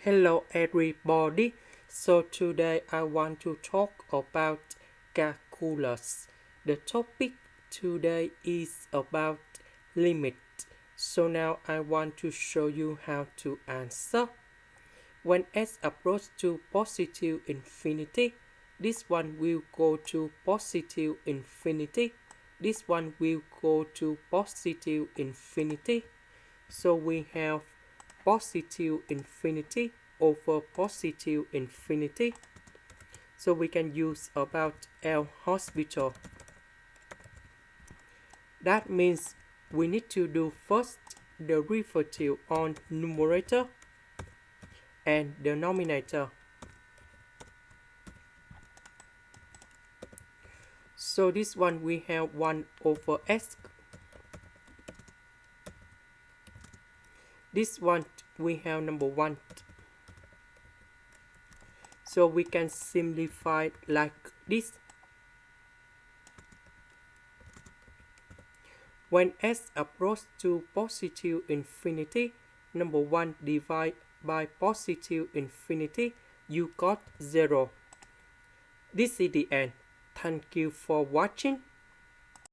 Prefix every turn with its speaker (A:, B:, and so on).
A: Hello everybody. So today I want to talk about calculus. The topic today is about limit. So now I want to show you how to answer. When s approaches to positive infinity, this one will go to positive infinity. This one will go to positive infinity. So we have positive infinity over positive infinity. So we can use about L'Hospital. That means we need to do first derivative on numerator and denominator. So this one we have 1 over s. This one we have number 1. So we can simplify like this. When s approaches to positive infinity, number 1 divided by positive infinity, you got 0. This is the end. Thank you for watching.